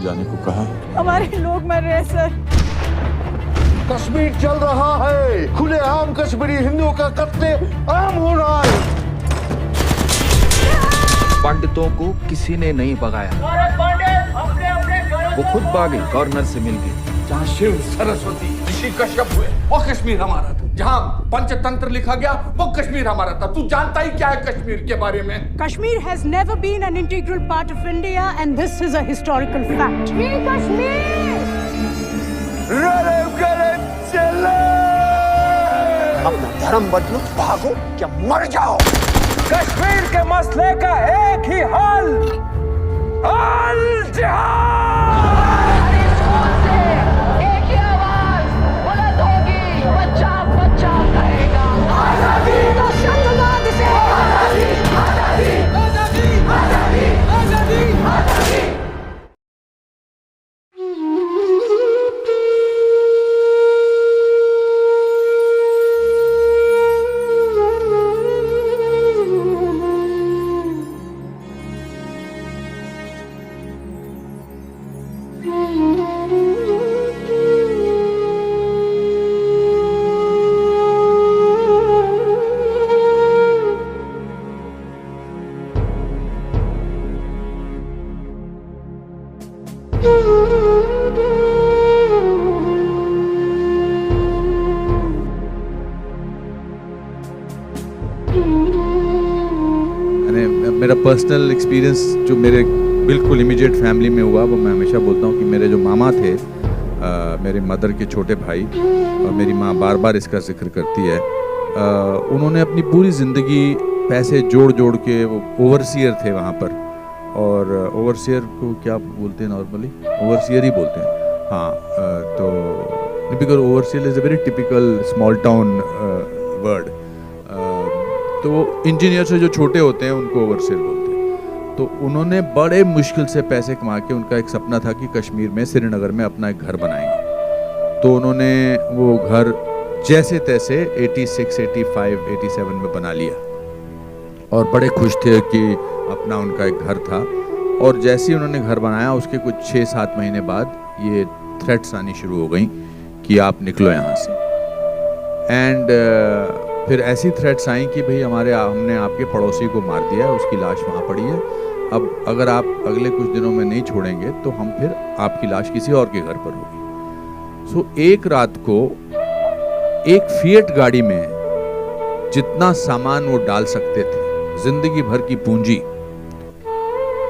जाने को कहा है। हमारे लोग मर रहे हैं सर। कश्मीर चल रहा है, खुलेआम कश्मीरी हिंदुओं का कत्ले आम हो रहा है। पंडितों को किसी ने नहीं भगाया, वो खुद भागे, गवर्नर से मिल गए। जहाँ शिव सरस्वती ऋषि कश्यप हुए वो कश्मीर हमारा था, जहाँ पंचतंत्र लिखा गया वो कश्मीर हमारा था। तू जानता ही क्या है कश्मीर के बारे में? Kashmir has never been an integral part of India and this is a historical fact. Kashmir! अपना धर्म बदलो, भागो क्या मर जाओ। कश्मीर के मसले का एक ही हल, अल जिहाद। मेरा पर्सनल एक्सपीरियंस जो मेरे बिल्कुल इमीडिएट फैमिली में हुआ, वो मैं हमेशा बोलता हूँ कि मेरे जो मामा थे, मेरे मदर के छोटे भाई, और मेरी माँ बार बार इसका जिक्र करती है, उन्होंने अपनी पूरी ज़िंदगी पैसे जोड़ जोड़ के, वो ओवरसियर थे वहाँ पर, और ओवरसियर को क्या बोलते हैं नॉर्मली? ओवरसियर ही बोलते हैं, हाँ। तो typical overseer is a very typical small town word. तो इंजीनियर से जो छोटे होते हैं उनको ओवरसियर बोलते हैं। तो उन्होंने बड़े मुश्किल से पैसे कमा के, उनका एक सपना था कि कश्मीर में, श्रीनगर में अपना एक घर बनाएंगे। तो उन्होंने वो घर जैसे तैसे 86, 85, 87 में बना लिया, और बड़े खुश थे कि अपना उनका एक घर था। और जैसे ही उन्होंने घर बनाया, उसके कुछ 6-7 महीने बाद ये थ्रेट्स आनी शुरू हो गई कि आप निकलो यहाँ से। एंड फिर ऐसी थ्रेट्स आई कि भाई हमने आपके पड़ोसी को मार दिया है, उसकी लाश वहाँ पड़ी है, अब अगर आप अगले कुछ दिनों में नहीं छोड़ेंगे तो हम फिर आपकी लाश किसी और के घर पर होगी। सो एक रात को एक फिएट गाड़ी में जितना सामान वो डाल सकते थे, जिंदगी भर की पूंजी,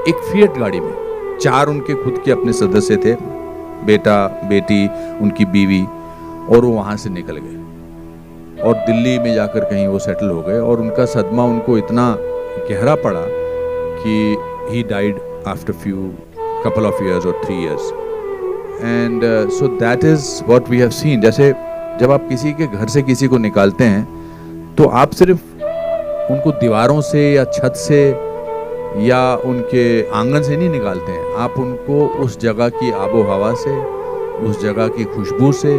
एक फिएट गाड़ी में, 4 उनके खुद के अपने सदस्य थे, बेटा, बेटी, उनकी बीवी, और वो वहाँ से निकल गए और दिल्ली में जाकर कहीं वो सेटल हो गए। और उनका सदमा उनको इतना गहरा पड़ा कि he died after couple of years or 3 years. And so that is what we have seen. जैसे जब आप किसी के घर से किसी को निकालते हैं, तो आप सिर्फ उनको दीवारों से या छत से या उनके आंगन से नहीं निकालते हैं, आप उनको उस जगह की आबो हवा से, उस जगह की खुशबू से,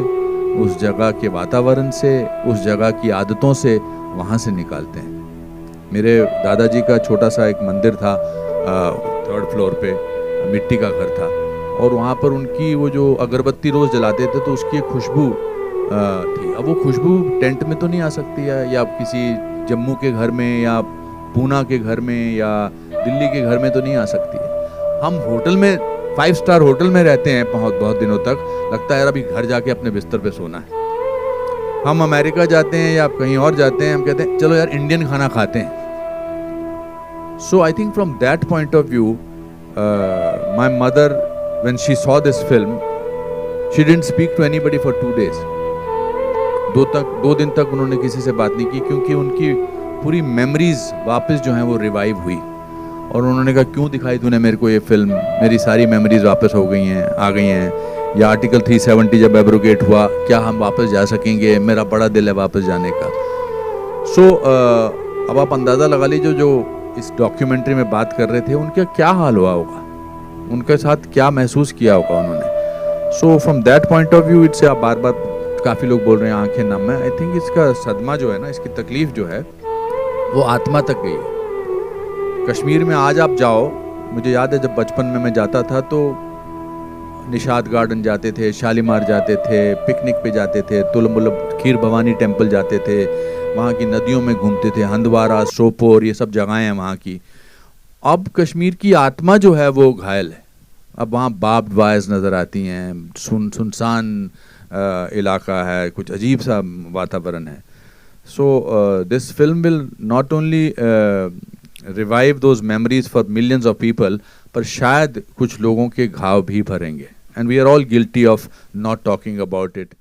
उस जगह के वातावरण से, उस जगह की आदतों से वहाँ से निकालते हैं। मेरे दादाजी का छोटा सा एक मंदिर था, 3rd फ्लोर पे, मिट्टी का घर था, और वहाँ पर उनकी वो जो अगरबत्ती रोज़ जलाते थे तो उसकी एक खुशबू थी। अब वो खुशबू टेंट में तो नहीं आ सकती है, या किसी जम्मू के घर में, या पूना के घर में, या दिल्ली के घर में तो नहीं आ सकती है। हम होटल में, 5 स्टार होटल में रहते हैं बहुत दिनों तक, लगता है यार अभी घर जाके अपने बिस्तर पे सोना है। हम अमेरिका जाते हैं या कहीं और जाते हैं, हम कहते हैं चलो यार इंडियन खाना खाते हैं। So I think from that point of view, my mother when she saw this film, she didn't speak to anybody for 2 days। 2 दिन तक उन्होंने किसी से बात नहीं की, क्योंकि उनकी पूरी मेमोरीज वापस जो हैं वो रिवाइव हुई। और उन्होंने कहा क्यों दिखाई तूने मेरे को ये फिल्म, मेरी सारी मेमोरीज वापस आ गई हैं। या आर्टिकल 370 जब एब्रोगेट हुआ, क्या हम वापस जा सकेंगे? मेरा बड़ा दिल है वापस जाने का। सो अब आप अंदाज़ा लगा लीजिए, जो इस डॉक्यूमेंट्री में बात कर रहे थे, उनका क्या हाल हुआ होगा, उनके साथ क्या महसूस किया होगा उन्होंने। So from that point of view it's, आप बार बार काफ़ी लोग बोल रहे हैं आंखें नम है, आई थिंक इसका सदमा जो है ना, इसकी तकलीफ जो है वो आत्मा तक गई है। कश्मीर में आज आप जाओ, मुझे याद है जब बचपन में मैं जाता था तो निशात गार्डन जाते थे, शालीमार जाते थे, पिकनिक पे जाते थे, तुलमुलब खीर भवानी टेम्पल जाते थे, वहाँ की नदियों में घूमते थे, हंदवारा, सोपोर, ये सब जगहें हैं वहाँ की। अब कश्मीर की आत्मा जो है वो घायल है। अब वहाँ बार्ब्ड वायर्स नज़र आती हैं, सुनसान इलाका है, कुछ अजीब सा वातावरण है। So this film will not only revive those memories for millions of people, पर शायद कुछ लोगों के घाव भी भरेंगे। And we are all guilty of not talking about it.